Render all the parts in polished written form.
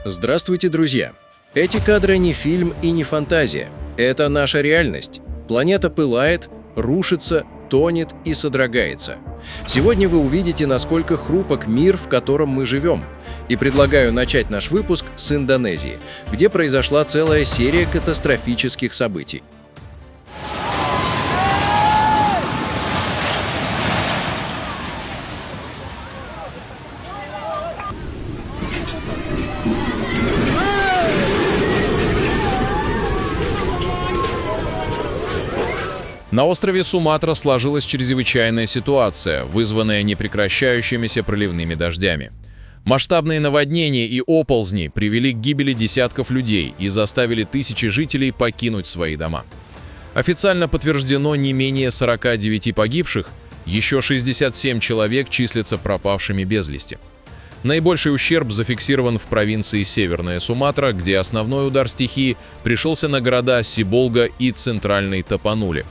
Здравствуйте, друзья! Эти кадры не фильм и не фантазия. Это наша реальность. Планета пылает, рушится, тонет и содрогается. Сегодня вы увидите, насколько хрупок мир, в котором мы живем. И предлагаю начать наш выпуск с Индонезии, где произошла целая серия катастрофических событий. На острове Суматра сложилась чрезвычайная ситуация, вызванная непрекращающимися проливными дождями. Масштабные наводнения и оползни привели к гибели десятков людей и заставили тысячи жителей покинуть свои дома. Официально подтверждено не менее 49 погибших, еще 67 человек числятся пропавшими без вести. Наибольший ущерб зафиксирован в провинции Северная Суматра, где основной удар стихии пришелся на города Сиболга и Центральный Тапанули.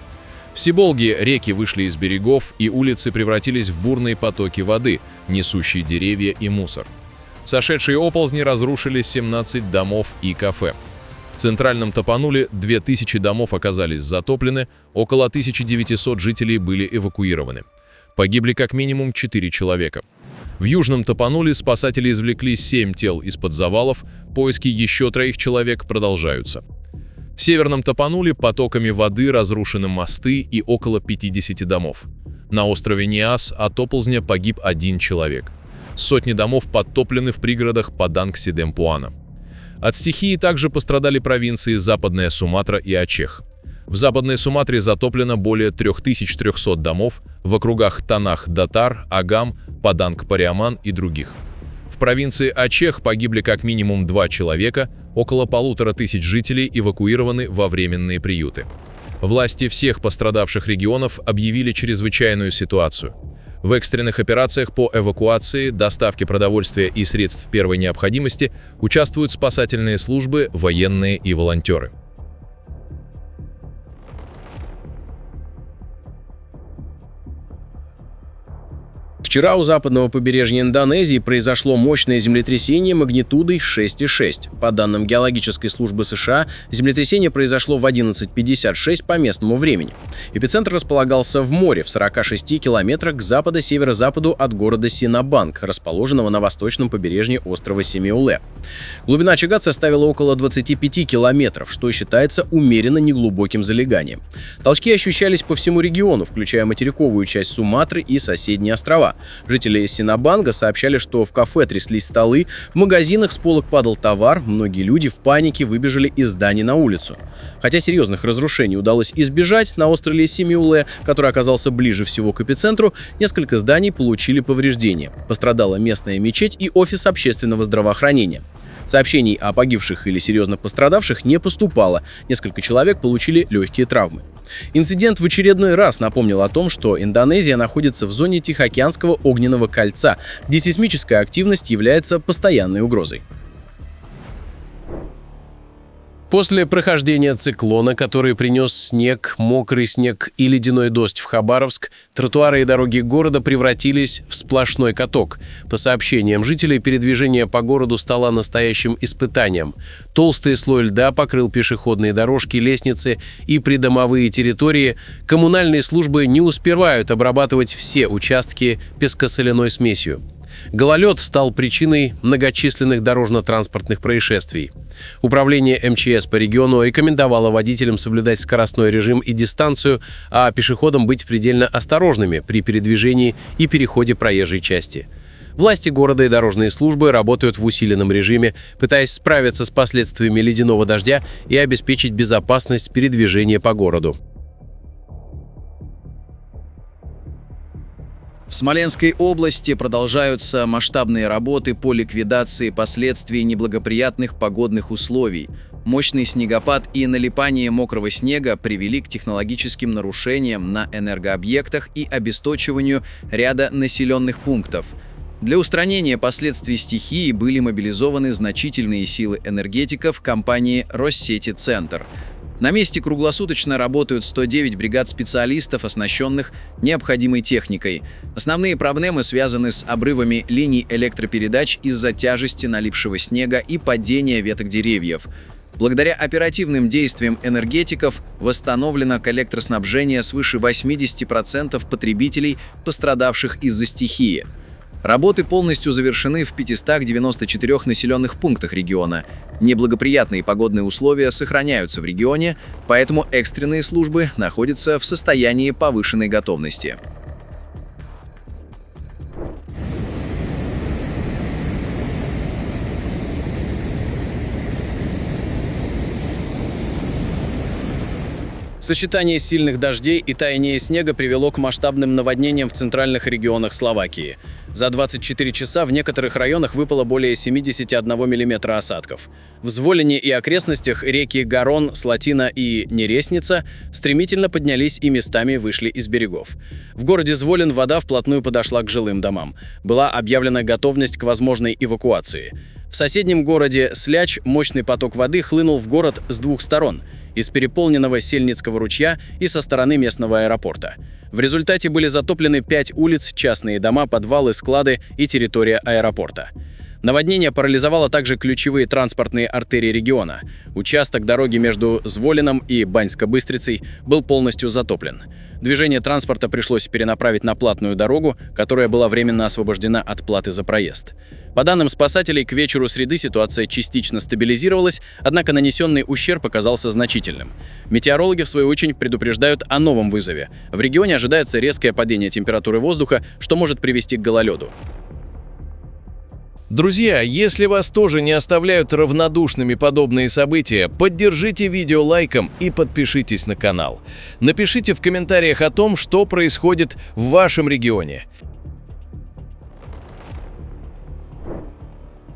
В Сиболге реки вышли из берегов, и улицы превратились в бурные потоки воды, несущие деревья и мусор. Сошедшие оползни разрушили 17 домов и кафе. В Центральном Тапануле 2000 домов оказались затоплены, около 1900 жителей были эвакуированы. Погибли как минимум 4 человека. В Южном Тапануле спасатели извлекли 7 тел из-под завалов, поиски еще 3 человек продолжаются. В Северном Тапануле потоками воды разрушены мосты и около 50 домов. На острове Ниас от оползня погиб 1 человек. Сотни домов подтоплены в пригородах Паданг-Сидемпуана. От стихии также пострадали провинции Западная Суматра и Ачех. В Западной Суматре затоплено более 3300 домов в округах Танах-Датар, Агам, Паданг-Париаман и других. В провинции Ачех погибли как минимум 2 человека, около 1500 жителей эвакуированы во временные приюты. Власти всех пострадавших регионов объявили чрезвычайную ситуацию. В экстренных операциях по эвакуации, доставке продовольствия и средств первой необходимости участвуют спасательные службы, военные и волонтеры. Вчера у западного побережья Индонезии произошло мощное землетрясение магнитудой 6,6. По данным геологической службы США, землетрясение произошло в 11:56 по местному времени. Эпицентр располагался в море в 46 километрах к западо-северо-западу от города Синабанг, расположенного на восточном побережье острова Семиуле. Глубина очага составила около 25 километров, что считается умеренно неглубоким залеганием. Толчки ощущались по всему региону, включая материковую часть Суматры и соседние острова. Жители Синабанга сообщали, что в кафе тряслись столы, в магазинах с полок падал товар, многие люди в панике выбежали из зданий на улицу. Хотя серьезных разрушений удалось избежать, на острове Семиуле, который оказался ближе всего к эпицентру, несколько зданий получили повреждения. Пострадала местная мечеть и офис общественного здравоохранения. Сообщений о погибших или серьезно пострадавших не поступало, несколько человек получили легкие травмы. Инцидент в очередной раз напомнил о том, что Индонезия находится в зоне Тихоокеанского огненного кольца, где сейсмическая активность является постоянной угрозой. После прохождения циклона, который принес снег, мокрый снег и ледяной дождь в Хабаровск, тротуары и дороги города превратились в сплошной каток. По сообщениям жителей, передвижение по городу стало настоящим испытанием. Толстый слой льда покрыл пешеходные дорожки, лестницы и придомовые территории. Коммунальные службы не успевают обрабатывать все участки пескосоляной смесью. Гололед стал причиной многочисленных дорожно-транспортных происшествий. Управление МЧС по региону рекомендовало водителям соблюдать скоростной режим и дистанцию, а пешеходам быть предельно осторожными при передвижении и переходе проезжей части. Власти города и дорожные службы работают в усиленном режиме, пытаясь справиться с последствиями ледяного дождя и обеспечить безопасность передвижения по городу. В Смоленской области продолжаются масштабные работы по ликвидации последствий неблагоприятных погодных условий. Мощный снегопад и налипание мокрого снега привели к технологическим нарушениям на энергообъектах и обесточиванию ряда населенных пунктов. Для устранения последствий стихии были мобилизованы значительные силы энергетиков компании «Россети Центр». На месте круглосуточно работают 109 бригад специалистов, оснащенных необходимой техникой. Основные проблемы связаны с обрывами линий электропередач из-за тяжести налипшего снега и падения веток деревьев. Благодаря оперативным действиям энергетиков восстановлено коллектроснабжение свыше 80% потребителей, пострадавших из-за стихии. Работы полностью завершены в 594 населенных пунктах региона. Неблагоприятные погодные условия сохраняются в регионе, поэтому экстренные службы находятся в состоянии повышенной готовности. Сочетание сильных дождей и таяния снега привело к масштабным наводнениям в центральных регионах Словакии. За 24 часа в некоторых районах выпало более 71 мм осадков. В Зволине и окрестностях реки Гарон, Слатина и Нересница стремительно поднялись и местами вышли из берегов. В городе Зволин вода вплотную подошла к жилым домам. Была объявлена готовность к возможной эвакуации. В соседнем городе Сляч мощный поток воды хлынул в город с двух сторон – из переполненного Сельницкого ручья и со стороны местного аэропорта. В результате были затоплены 5 улиц, частные дома, подвалы, склады и территория аэропорта. Наводнение парализовало также ключевые транспортные артерии региона. Участок дороги между Зволином и Баньско-Быстрицей был полностью затоплен. Движение транспорта пришлось перенаправить на платную дорогу, которая была временно освобождена от платы за проезд. По данным спасателей, к вечеру среды ситуация частично стабилизировалась, однако нанесенный ущерб оказался значительным. Метеорологи, в свою очередь, предупреждают о новом вызове. В регионе ожидается резкое падение температуры воздуха, что может привести к гололеду. Друзья, если вас тоже не оставляют равнодушными подобные события, поддержите видео лайком и подпишитесь на канал. Напишите в комментариях о том, что происходит в вашем регионе.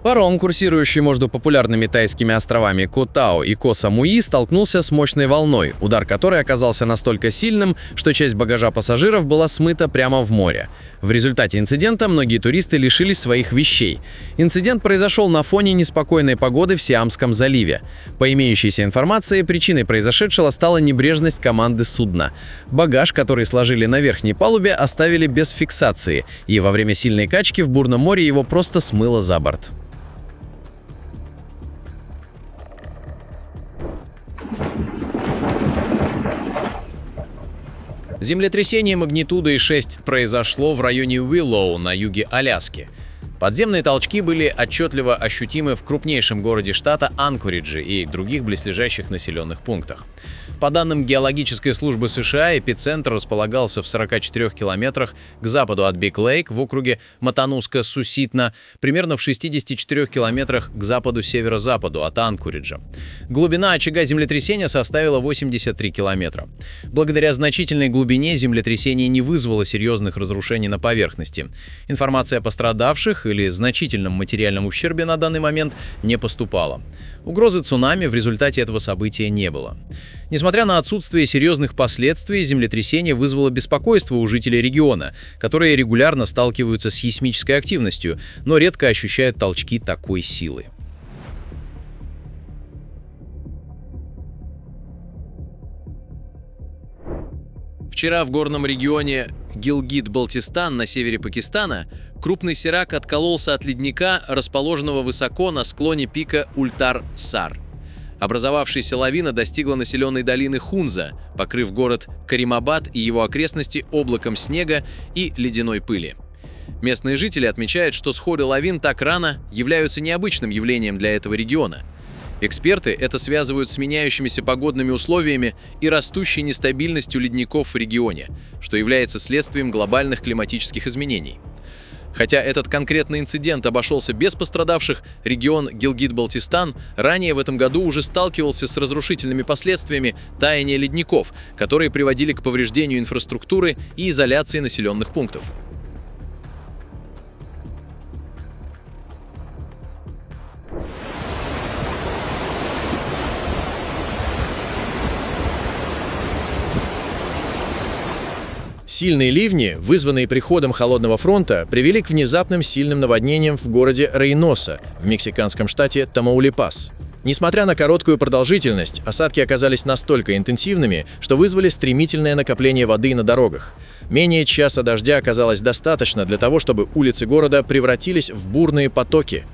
Паром, курсирующий между популярными тайскими островами Ко-Тау и Ко-Самуи, столкнулся с мощной волной, удар которой оказался настолько сильным, что часть багажа пассажиров была смыта прямо в море. В результате инцидента многие туристы лишились своих вещей. Инцидент произошел на фоне неспокойной погоды в Сиамском заливе. По имеющейся информации, причиной произошедшего стала небрежность команды судна. Багаж, который сложили на верхней палубе, оставили без фиксации, и во время сильной качки в бурном море его просто смыло за борт. Землетрясение магнитудой 6 произошло в районе Уиллоу на юге Аляски. Подземные толчки были отчетливо ощутимы в крупнейшем городе штата Анкоридже и других близлежащих населенных пунктах. По данным Геологической службы США, эпицентр располагался в 44 километрах к западу от Биг-Лейк в округе Матануска-Суситна, примерно в 64 километрах к западу-северо-западу от Анкориджа. Глубина очага землетрясения составила 83 километра. Благодаря значительной глубине землетрясение не вызвало серьезных разрушений на поверхности. Информация о пострадавших или значительном материальном ущербе на данный момент не поступала. Угрозы цунами в результате этого события не было. Несмотря на отсутствие серьезных последствий, землетрясение вызвало беспокойство у жителей региона, которые регулярно сталкиваются с сейсмической активностью, но редко ощущают толчки такой силы. Вчера в горном регионе Гилгит-Балтистан на севере Пакистана крупный сирак откололся от ледника, расположенного высоко на склоне пика Ультар-Сар. Образовавшаяся лавина достигла населенной долины Хунза, покрыв город Каримабад и его окрестности облаком снега и ледяной пыли. Местные жители отмечают, что сходы лавин так рано являются необычным явлением для этого региона. Эксперты это связывают с меняющимися погодными условиями и растущей нестабильностью ледников в регионе, что является следствием глобальных климатических изменений. Хотя этот конкретный инцидент обошелся без пострадавших, регион Гилгит-Балтистан ранее в этом году уже сталкивался с разрушительными последствиями таяния ледников, которые приводили к повреждению инфраструктуры и изоляции населенных пунктов. Сильные ливни, вызванные приходом холодного фронта, привели к внезапным сильным наводнениям в городе Рейноса в мексиканском штате Тамаулипас. Несмотря на короткую продолжительность, осадки оказались настолько интенсивными, что вызвали стремительное накопление воды на дорогах. Менее часа дождя оказалось достаточно для того, чтобы улицы города превратились в бурные потоки.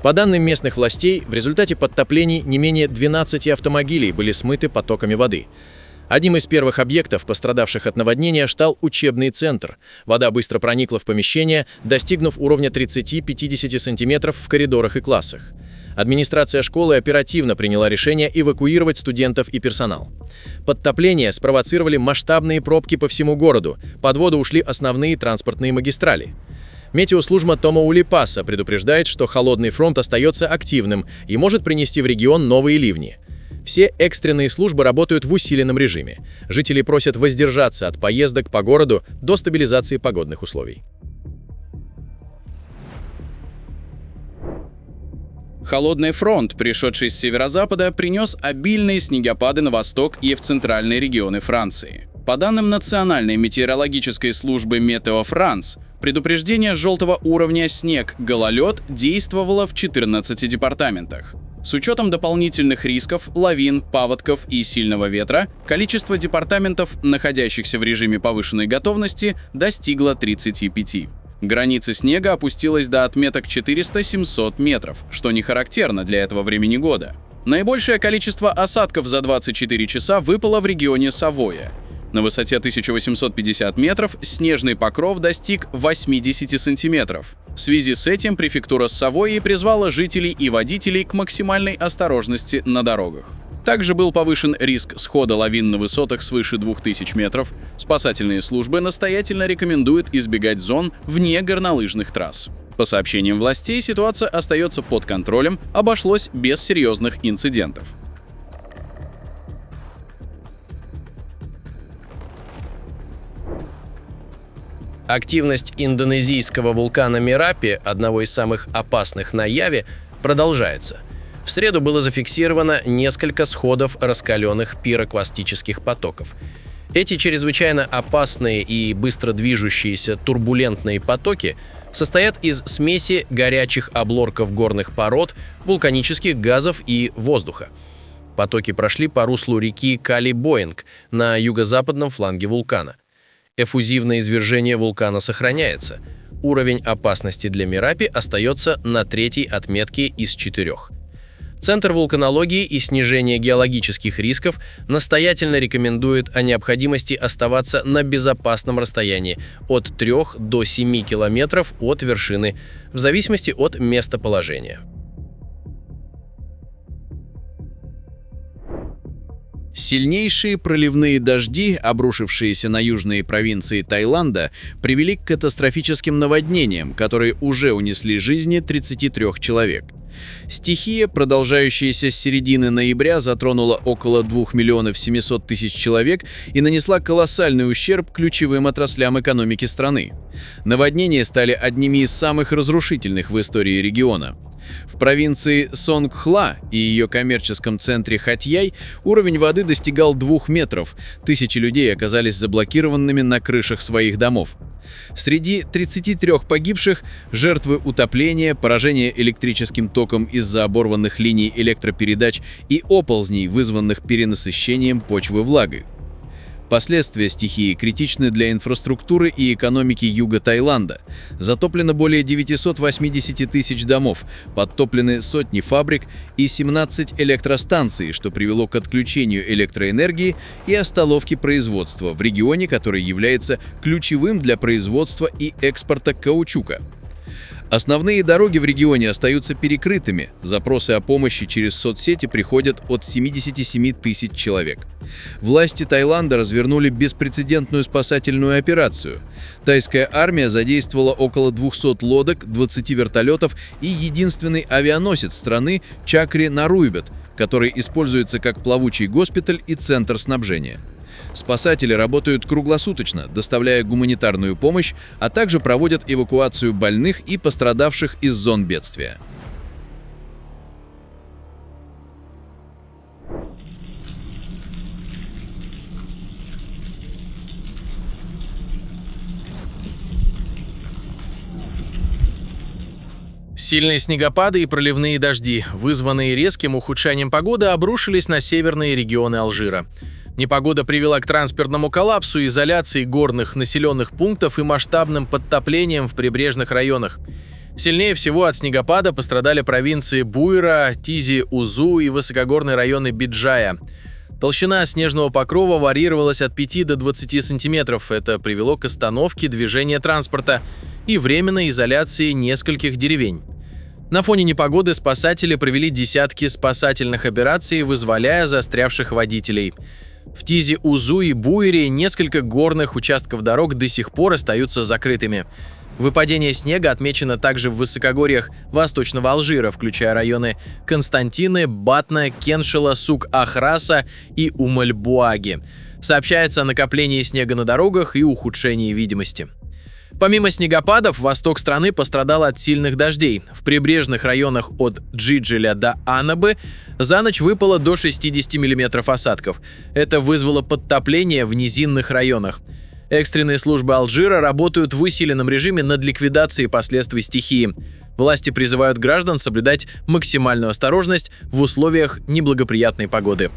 По данным местных властей, в результате подтоплений не менее 12 автомобилей были смыты потоками воды. Одним из первых объектов, пострадавших от наводнения, стал учебный центр. Вода быстро проникла в помещение, достигнув уровня 30-50 сантиметров в коридорах и классах. Администрация школы оперативно приняла решение эвакуировать студентов и персонал. Подтопления спровоцировали масштабные пробки по всему городу, под воду ушли основные транспортные магистрали. Метеослужба Тамаулипаса предупреждает, что холодный фронт остается активным и может принести в регион новые ливни. Все экстренные службы работают в усиленном режиме. Жители просят воздержаться от поездок по городу до стабилизации погодных условий. Холодный фронт, пришедший с северо-запада, принес обильные снегопады на восток и в центральные регионы Франции. По данным Национальной метеорологической службы Метео Франс, предупреждение желтого уровня снег-гололед действовало в 14 департаментах. С учетом дополнительных рисков, лавин, паводков и сильного ветра, количество департаментов, находящихся в режиме повышенной готовности, достигло 35. Граница снега опустилась до отметок 400-700 метров, что не характерно для этого времени года. Наибольшее количество осадков за 24 часа выпало в регионе Савойя. На высоте 1850 метров снежный покров достиг 80 сантиметров. В связи с этим префектура Савойи призвала жителей и водителей к максимальной осторожности на дорогах. Также был повышен риск схода лавин на высотах свыше 2000 метров. Спасательные службы настоятельно рекомендуют избегать зон вне горнолыжных трасс. По сообщениям властей, ситуация остается под контролем, обошлось без серьезных инцидентов. Активность индонезийского вулкана Мерапи, одного из самых опасных на Яве, продолжается. В среду было зафиксировано несколько сходов раскаленных пирокластических потоков. Эти чрезвычайно опасные и быстро движущиеся турбулентные потоки состоят из смеси горячих облорков горных пород, вулканических газов и воздуха. Потоки прошли по руслу реки Кали-Боинг на юго-западном фланге вулкана. Эффузивное извержение вулкана сохраняется. Уровень опасности для Мерапи остается на 3-й отметке из 4. Центр вулканологии и снижения геологических рисков настоятельно рекомендует о необходимости оставаться на безопасном расстоянии от 3 до 7 километров от вершины, в зависимости от местоположения. Сильнейшие проливные дожди, обрушившиеся на южные провинции Таиланда, привели к катастрофическим наводнениям, которые уже унесли жизни 33 человек. Стихия, продолжающаяся с середины ноября, затронула около 2 700 000 человек и нанесла колоссальный ущерб ключевым отраслям экономики страны. Наводнения стали одними из самых разрушительных в истории региона. В провинции Сонгхла и ее коммерческом центре Хатьяй уровень воды достигал 2 метров, тысячи людей оказались заблокированными на крышах своих домов. Среди 33 погибших – жертвы утопления, поражения электрическим током из-за оборванных линий электропередач и оползней, вызванных перенасыщением почвы влагой. Последствия стихии критичны для инфраструктуры и экономики юга Таиланда. Затоплено более 980 тысяч домов, подтоплены сотни фабрик и 17 электростанций, что привело к отключению электроэнергии и остановке производства в регионе, который является ключевым для производства и экспорта каучука. Основные дороги в регионе остаются перекрытыми, запросы о помощи через соцсети приходят от 77 тысяч человек. Власти Таиланда развернули беспрецедентную спасательную операцию. Тайская армия задействовала около 200 лодок, 20 вертолетов и единственный авианосец страны Чакри Наруйбет, который используется как плавучий госпиталь и центр снабжения. Спасатели работают круглосуточно, доставляя гуманитарную помощь, а также проводят эвакуацию больных и пострадавших из зон бедствия. Сильные снегопады и проливные дожди, вызванные резким ухудшением погоды, обрушились на северные регионы Алжира. Непогода привела к транспортному коллапсу, изоляции горных населенных пунктов и масштабным подтоплениям в прибрежных районах. Сильнее всего от снегопада пострадали провинции Буйра, Тизи-Узу и высокогорные районы Биджая. Толщина снежного покрова варьировалась от 5 до 20 сантиметров. Это привело к остановке движения транспорта и временной изоляции нескольких деревень. На фоне непогоды спасатели провели десятки спасательных операций, вызволяя застрявших водителей. В Тизи-Узу и Буйре несколько горных участков дорог до сих пор остаются закрытыми. Выпадение снега отмечено также в высокогорьях восточного Алжира, включая районы Константины, Батна, Кеншела, Сук-Ахраса и Умаль-Буаги. Сообщается о накоплении снега на дорогах и ухудшении видимости. Помимо снегопадов, восток страны пострадал от сильных дождей. В прибрежных районах от Джиджеля до Анабы за ночь выпало до 60 мм осадков. Это вызвало подтопление в низинных районах. Экстренные службы Алжира работают в усиленном режиме над ликвидацией последствий стихии. Власти призывают граждан соблюдать максимальную осторожность в условиях неблагоприятной погоды.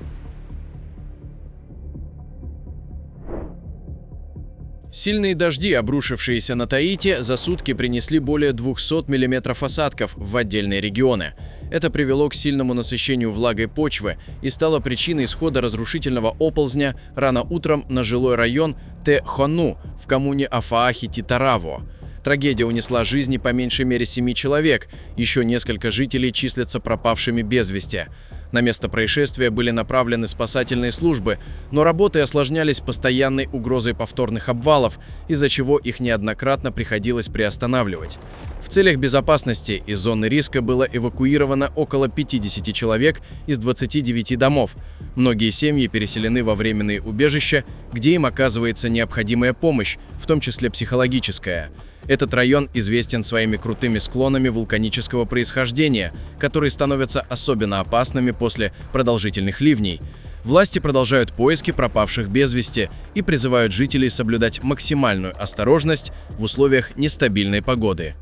Сильные дожди, обрушившиеся на Таити, за сутки принесли более 200 мм осадков в отдельные регионы. Это привело к сильному насыщению влагой почвы и стало причиной исхода разрушительного оползня рано утром на жилой район Те-Хону в коммуне Афаахи-Титараво. Трагедия унесла жизни по меньшей мере 7 человек, еще несколько жителей числятся пропавшими без вести. На место происшествия были направлены спасательные службы, но работы осложнялись постоянной угрозой повторных обвалов, из-за чего их неоднократно приходилось приостанавливать. В целях безопасности из зоны риска было эвакуировано около 50 человек из 29 домов. Многие семьи переселены во временные убежища, где им оказывается необходимая помощь, в том числе психологическая. Этот район известен своими крутыми склонами вулканического происхождения, которые становятся особенно опасными после продолжительных ливней. Власти продолжают поиски пропавших без вести и призывают жителей соблюдать максимальную осторожность в условиях нестабильной погоды.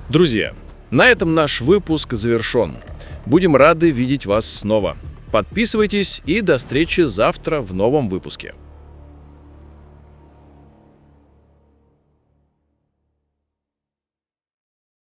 Друзья, на этом наш выпуск завершен. Будем рады видеть вас снова. Подписывайтесь и до встречи завтра в новом выпуске.